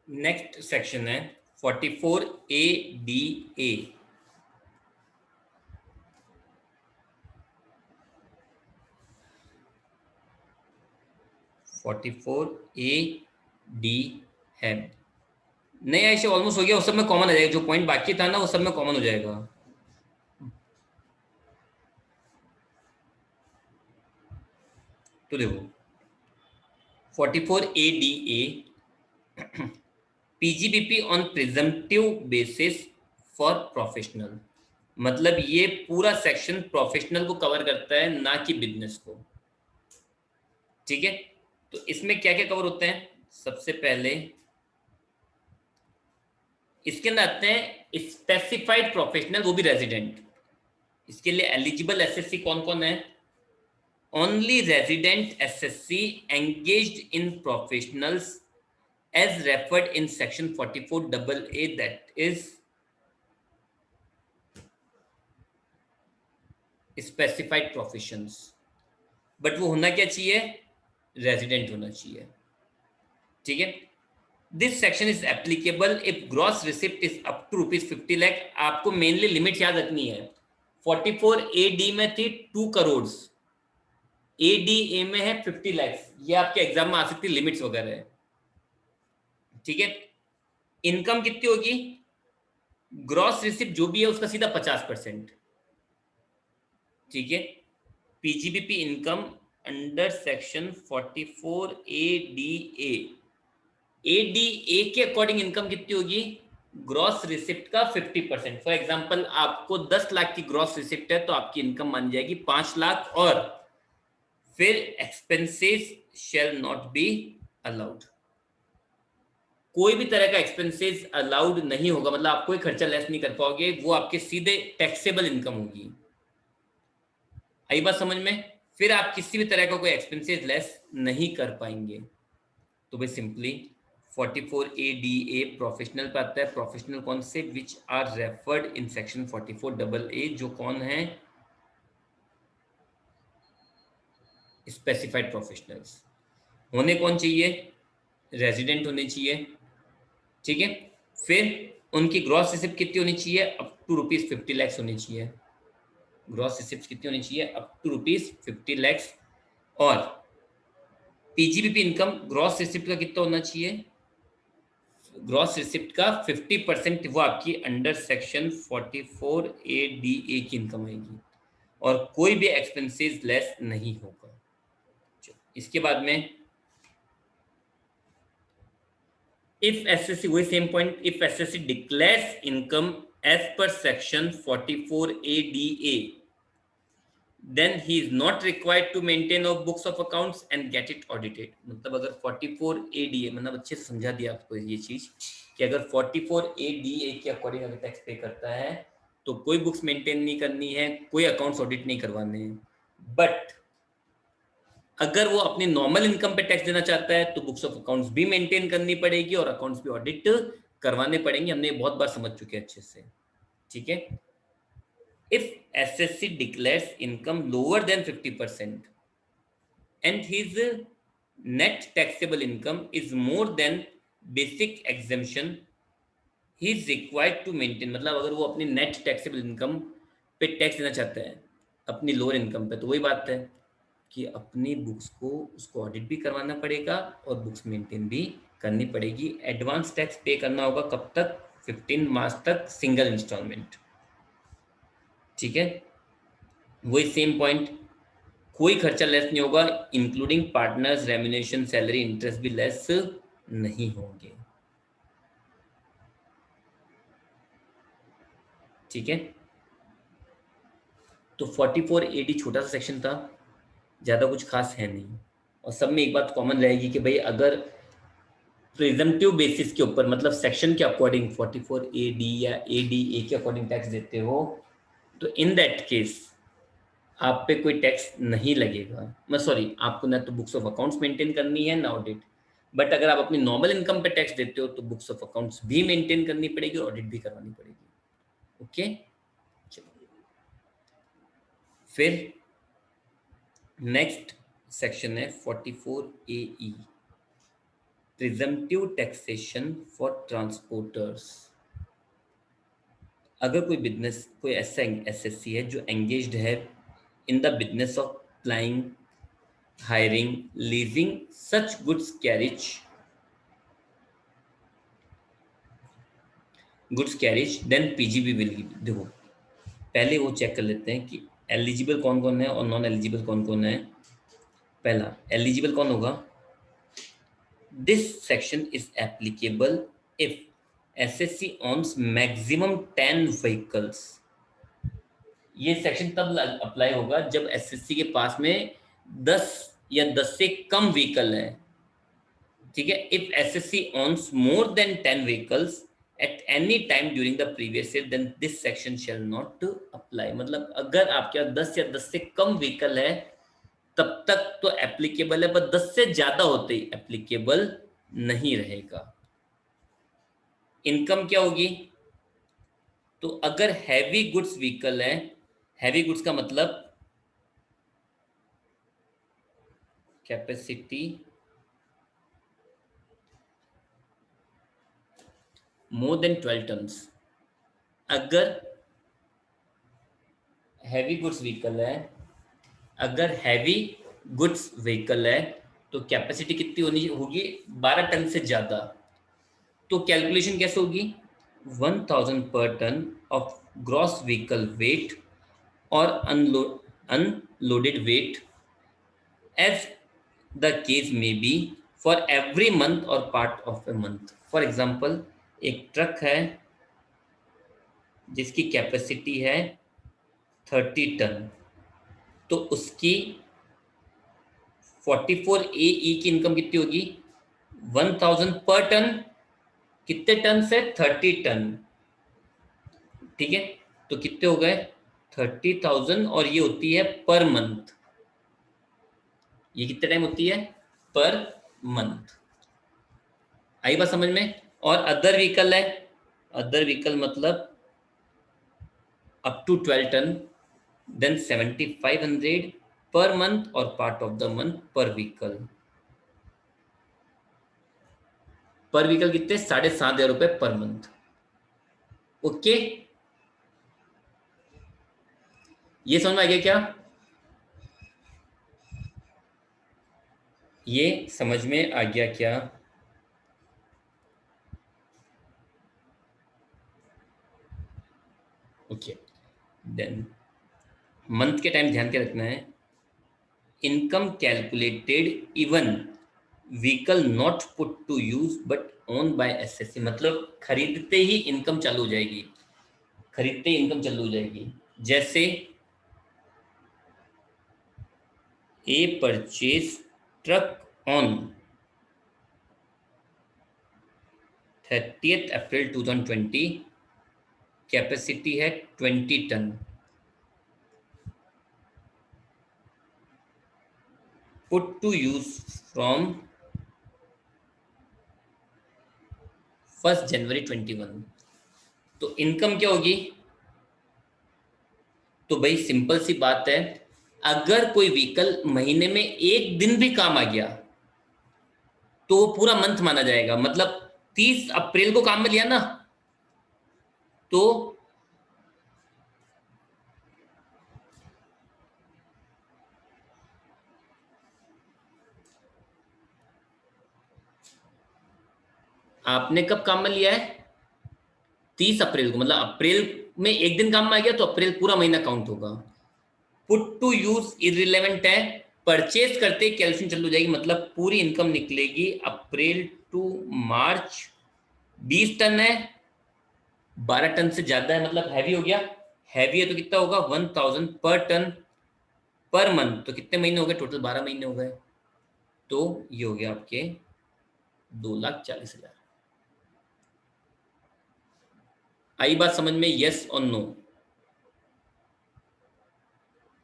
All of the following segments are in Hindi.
नेक्स्ट सेक्शन है 44 ADA। 44 AD है। नहीं ऐसे ऑलमोस्ट हो गया, उस सब में कॉमन आ जाएगा, जो पॉइंट बाकी था ना वो सब में कॉमन हो जाएगा। तो देखो 44 ADA, PGBP on presumptive basis for professional. मतलब ये पूरा सेक्शन प्रोफेशनल को कवर करता है, ना कि बिजनेस को। ठीक है, तो इसमें क्या क्या कवर होते हैं? सबसे पहले इसके अंदर आते हैं स्पेसिफाइड प्रोफेशनल, वो भी रेजिडेंट। इसके लिए एलिजिबल एसएससी कौन कौन है? Only resident SSC engaged in professionals as referred in section 44 AA, that is specified professions। But वो होना क्या चाहिए? रेजिडेंट होना चाहिए। ठीक है, this section is applicable if gross receipt is up to ₹50 lakh. आपको मेनली लिमिट याद रखनी है। 44 AD में थी 2 करोड़, ADA में है 50 लाख। ये आपके एग्जाम में आ सकती लिमिट्स वगैरह है। ठीक है, इनकम कितनी होगी? ग्रॉस रिसिप्ट जो भी है उसका सीधा 50%। ठीक है, PGBP income under section 44 ADA, ADA के अकॉर्डिंग इनकम कितनी होगी? ग्रॉस रिसिप्ट का 50%। फॉर एग्जांपल आपको 10 लाख की ग्रॉस रिसिप्ट है तो आपकी इनकम मान जाएगी 5 लाख, और फिर expenses shall not be allowed. कोई भी तरह का एक्सपेंसेस अलाउड नहीं होगा, मतलब आप कोई खर्चा लेस नहीं कर पाओगे, वो आपके सीधे टैक्सेबल इनकम होगी। आई बात समझ में? फिर आप किसी भी तरह का कोई एक्सपेंसेस लेस नहीं कर पाएंगे। तो भाई सिंपली 44 ADA प्रोफेशनल पे आता है। प्रोफेशनल कौन से? Which are referred in section 44 AA, जो कौन है? Specified professionals. होने कौन चाहिए? रेजिडेंट होने चाहिए। ठीक है, फिर उनकी ग्रॉस रिसिप्ट कितनी होनी चाहिए? अप टू ₹50 लाख होनी चाहिए। ग्रॉस रिसिप्ट कितनी होनी चाहिए? Up to ₹50 lakh. और पीजीबीपी इनकम ग्रॉस रिसिप्ट का कितना होना चाहिए? ग्रॉस रिसिप्ट का 50%, वो आपकी अंडर सेक्शन 44 ADA की इनकम आएगी, और कोई भी एक्सपेंसेस लेस नहीं होगा। इसके बाद में इफ एसएससी, वही same point, if SSC declares income as per section 44 ADA, then he is not required to maintain a books of accounts and get it audited। मतलब अगर 44 ADA, मतलब अच्छे से समझा दिया आपको ये चीज कि अगर 44 ADA के अकॉर्डिंग अगर टैक्स पे करता है तो कोई बुक्स मेंटेन नहीं करनी है, कोई अकाउंट्स ऑडिट नहीं करवाने हैं। बट अगर वो अपनी नॉर्मल इनकम पे टैक्स देना चाहता है तो बुक्स ऑफ अकाउंट्स भी मेंटेन करनी पड़ेगी और अकाउंट्स भी ऑडिट करवाने पड़ेंगे। हमने बहुत बार समझ चुके हैं अच्छे से। ठीक है, if SSC declares income lower than 50% and his net taxable income is more than basic exemption, he is required to maintain। मतलब अगर वो अपनी नेट टैक्सेबल इनकम पे टैक्स देना चाहता है अपनी लोअर इनकम पे, तो वही बात है कि अपनी बुक्स को उसको ऑडिट भी करवाना पड़ेगा और बुक्स मेंटेन भी करनी पड़ेगी। एडवांस टैक्स पे करना होगा कब तक? 15 मार्च तक, सिंगल इंस्टॉलमेंट। ठीक है, वही सेम पॉइंट, कोई खर्चा लेस नहीं होगा, including partners remuneration, salary, interest भी लेस नहीं होंगे। ठीक है, तो 44 AD छोटा सा सेक्शन था, ज्यादा कुछ खास है नहीं। और सब में एक बात कॉमन रहेगी कि भाई अगर प्रिजम्पटिव बेसिस के ऊपर, मतलब सेक्शन के अकॉर्डिंग 44 AD या ADA के अकॉर्डिंग टैक्स देते हो, तो इन दैट केस आप पे कोई टैक्स नहीं लगेगा। मैं सॉरी, आपको ना तो बुक्स ऑफ अकाउंट्स मेंटेन करनी है ना ऑडिट। बट अगर आप अपनी नॉर्मल इनकम पे टैक्स देते हो तो बुक्स ऑफ अकाउंट्स भी मेंटेन करनी पड़ेगी और ऑडिट भी करवानी पड़ेगी। ओके, चलो फिर नेक्स्ट सेक्शन है 44 AE। Presumptive taxation for transporters. अगर कोई बिजनेस, कोई ऐसा एसएससी है जो एंगेज्ड है in the business of flying, hiring, leasing such goods carriage, then PGB will give। देखो पहले वो चेक कर लेते हैं कि एलिजिबल कौन कौन है और नॉन एलिजिबल कौन कौन है। पहला एलिजिबल कौन होगा, this section is applicable if SSC owns maximum 10 vehicles. ये सेक्शन तब अप्लाई होगा जब एसएससी के पास में 10 या 10 से कम व्हीकल है। ठीक है, if SSC owns more than 10 vehicles at any time during the previous year then this section shall not apply। मतलब अगर आपके पास 10 या 10 से कम व्हीकल है तब तक तो एप्लीकेबल है, पर 10 से ज्यादा होते ही एप्लीकेबल नहीं रहेगा। इनकम क्या होगी, तो अगर हैवी गुड्स व्हीकल है, हैवी गुड्स का मतलब कैपेसिटी मोर देन 12 टन्स। अगर हैवी गुड्स व्हीकल है, अगर हैवी गुड्स व्हीकल है तो कैपेसिटी कितनी होनी होगी, 12 टन से ज्यादा। तो कैलकुलेशन कैसे होगी, 1000 पर ton of gross vehicle weight और unloaded weight as the case may be for every month और part of a month. For example एक ट्रक है जिसकी कैपेसिटी है 30 टन, तो उसकी 44AE की इनकम कितनी होगी, 1000 पर टन, कितने टन से, 30 टन। ठीक है, तो कितने हो गए 30,000, और ये होती है पर मंथ। ये कितने टाइम होती है, पर मंथ। आई बात समझ में। और अदर व्हीकल है, अदर व्हीकल मतलब up to 12 ton, then 7500 per month और part of the month per vehicle. Per vehicle कितने, 7,500 पर मंथ। ओके, ये समझ में आ गया क्या, ये समझ में आ गया क्या। ओके, देन मंथ के टाइम ध्यान के रखना है, income calculated even vehicle not put to use but own by SSC. मतलब खरीदते ही इनकम चालू हो जाएगी, खरीदते ही इनकम चालू हो जाएगी। जैसे a purchase truck on 30th April 2020, capacity है 20 ton, put to use from 1 January 21। तो इनकम क्या होगी, तो भाई सिंपल सी बात है, अगर कोई व्हीकल महीने में एक दिन भी काम आ गया तो वो पूरा मंथ माना जाएगा। मतलब 30 अप्रैल को काम में लिया ना, तो आपने कब काम में लिया है, 30 अप्रैल को, मतलब अप्रैल में एक दिन काम में आ गया तो अप्रैल पूरा महीना काउंट होगा। पुट टू यूज इररिलेवेंट है, परचेज करते कैलकुलेशन चालू हो जाएगी, मतलब पूरी इनकम निकलेगी अप्रैल टू मार्च। 20 टन है, 12 टन से ज्यादा है मतलब हैवी हो गया, हैवी है तो कितना होगा 1000 पर टन पर मंथ। तो कितने महीने हो गए टोटल, 12 महीने हो गए। तो ये हो गया आपके 2,40,000। आई बात समझ में, यस और नो।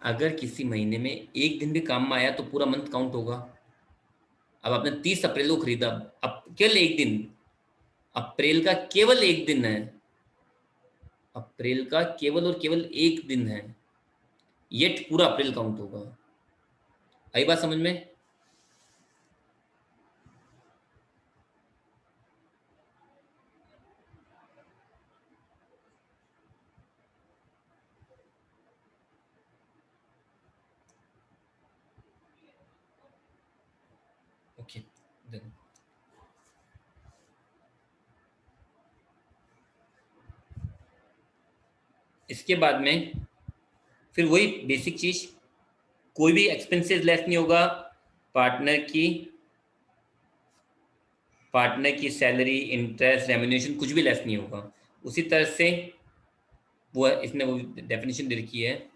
अगर किसी महीने में एक दिन भी काम में आया तो पूरा मंथ काउंट होगा। अब आपने 30 अप्रैल को खरीदा, अब केवल एक दिन, अप्रैल का केवल एक दिन है, अप्रैल का केवल और केवल एक दिन है, ये पूरा अप्रैल काउंट होगा। आई बात समझ में। इसके बाद में फिर वही बेसिक चीज, कोई भी एक्सपेंसेस लेस नहीं होगा, पार्टनर की सैलरी, इंटरेस्ट, रेम्युनरेशन कुछ भी लेस नहीं होगा। उसी तरह से वो इसने वो डेफिनेशन दे रखी है।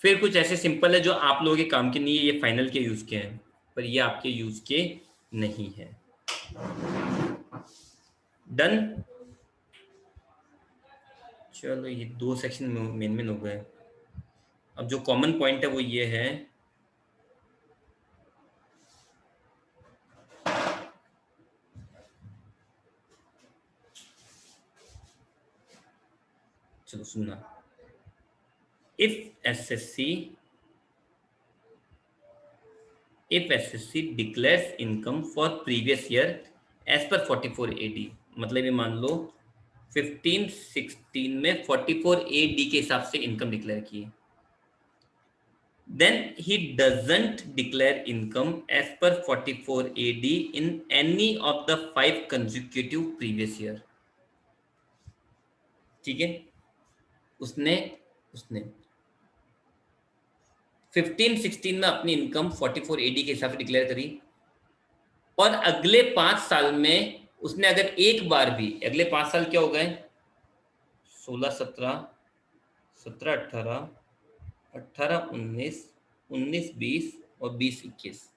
फिर कुछ ऐसे सिंपल है जो आप लोगों के काम के नहीं है, ये फाइनल के यूज के हैं, पर ये आपके यूज के नहीं है। डन। चलो ये 2 सेक्शन मेन हो गए। अब जो कॉमन पॉइंट है वो ये है, चलो सुनना। If SSC declares income for previous year as per 44 AD, मतलब ये मान लो 15-16 में 44 AD के हिसाब से इनकम डिक्लेयर की, then he doesn't declare income as per 44 AD in any of the 5 consecutive previous year। ठीक है, उसने उसने 15-16 में अपनी इनकम 44 AD के हिसाब से डिक्लेयर करी, और अगले 5 साल में उसने अगर एक बार भी, अगले 5 साल क्या हो गए, 16-17, 17-18, 18-19, 19-20 और 20-21,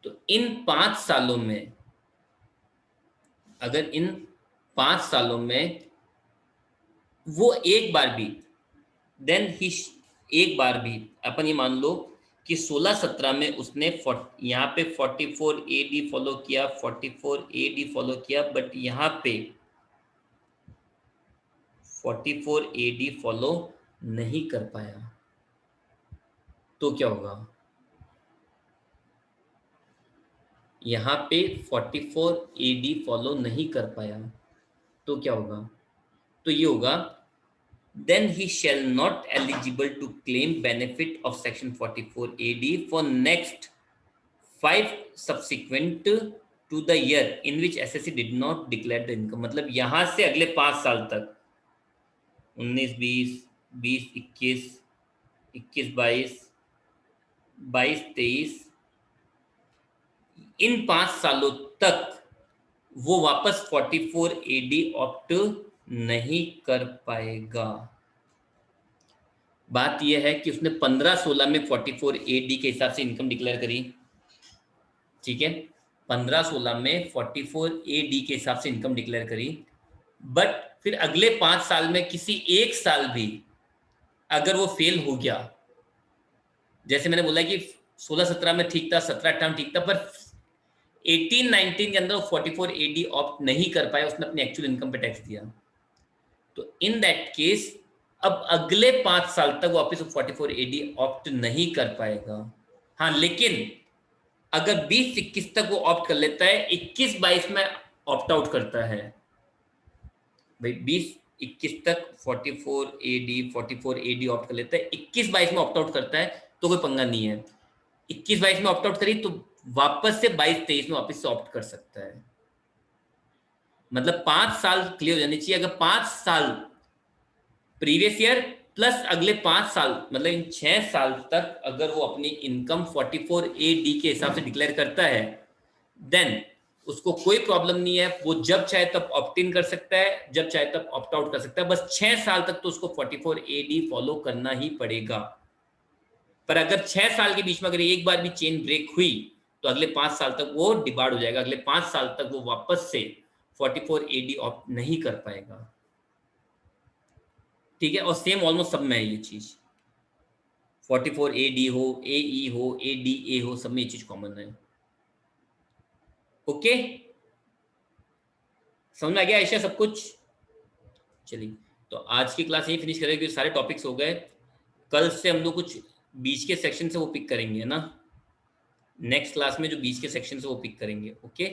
तो इन 5 सालों में, अगर इन 5 सालों में वो एक बार भी, देन ही, एक बार भी अपन ये मान लो कि 16-17 में उसने यहाँ पे 44 AD फॉलो किया, 44 AD फॉलो किया, बट यहाँ पे 44 AD फॉलो नहीं कर पाया, तो क्या होगा, यहाँ पे 44 AD फॉलो नहीं कर पाया तो क्या होगा, तो ये होगा, then he shall not eligible to claim benefit of section 44 AD for next 5 subsequent to the year in which SSC did not declare the income। मतलब यहां से अगले 5 साल तक 19-20, 20-21, 21-22, 22-23, इन 5 सालों तक वो वापस 44 AD ऑप्ट नहीं कर पाएगा। बात यह है कि उसने 15-16 में 44 AD के हिसाब से इनकम डिक्लेयर करी, ठीक है, 15-16 में 44 AD के हिसाब से इनकम डिक्लेयर करी, बट फिर अगले 5 साल में किसी एक साल भी अगर वो फेल हो गया, जैसे मैंने बोला कि 16-17 में ठीक था, 17-18 में ठीक था, पर 18-19 के अंदर वो 44 AD ऑप्ट नहीं कर पाया, उसने अपनी एक्चुअल इनकम पे टैक्स दिया, तो इन दैट केस अब अगले 5 साल तक वापस 44 AD ऑप्ट नहीं कर पाएगा। हाँ, लेकिन अगर 20-21 तक वो ऑप्ट कर लेता है, 21-22 में ऑप्ट आउट करता है, भाई 20-21 तक 44 AD ऑप्ट कर लेता है, 21-22 में ऑप्ट आउट करता है तो कोई पंगा नहीं है, 21-22 में ऑप्ट आउट करी तो वापस से 22-23 में वापस से ऑप्ट कर सकता है। मतलब 5 साल क्लियर हो जानी चाहिए। अगर 5 साल प्रीवियस ईयर प्लस अगले 5 साल, मतलब इन 6 साल तक अगर वो अपनी इनकम 44 AD के हिसाब से डिक्लेयर करता है, देन उसको कोई प्रॉब्लम नहीं है, वो जब चाहे तब ऑप्ट इन कर सकता है, जब चाहे तब ऑप्ट आउट कर सकता है, बस 6 साल तक तो उसको 44 AD फॉलो करना ही पड़ेगा। पर अगर 6 साल के बीच में अगर एक बार भी चेन ब्रेक हुई तो अगले 5 साल तक वो डिबार्ड हो जाएगा, अगले 5 साल तक वो वापस से 44 AD ऑप्ट नहीं कर पाएगा, ठीक है। और सेम ऑलमोस्ट सब में है ये चीज, 44 AD हो, AE हो, ADA हो, सब में ये चीज कॉमन है। ओके, समझ में आ गया आयशा सब कुछ? चलिए, तो आज की क्लास यही फिनिश करेंगे, सारे टॉपिक्स हो गए। कल से हम लोग कुछ बीच के सेक्शन से वो पिक करेंगे ना, नेक्स्ट क्लास में जो बीच के सेक्शन से वो पिक करेंगे। ओके।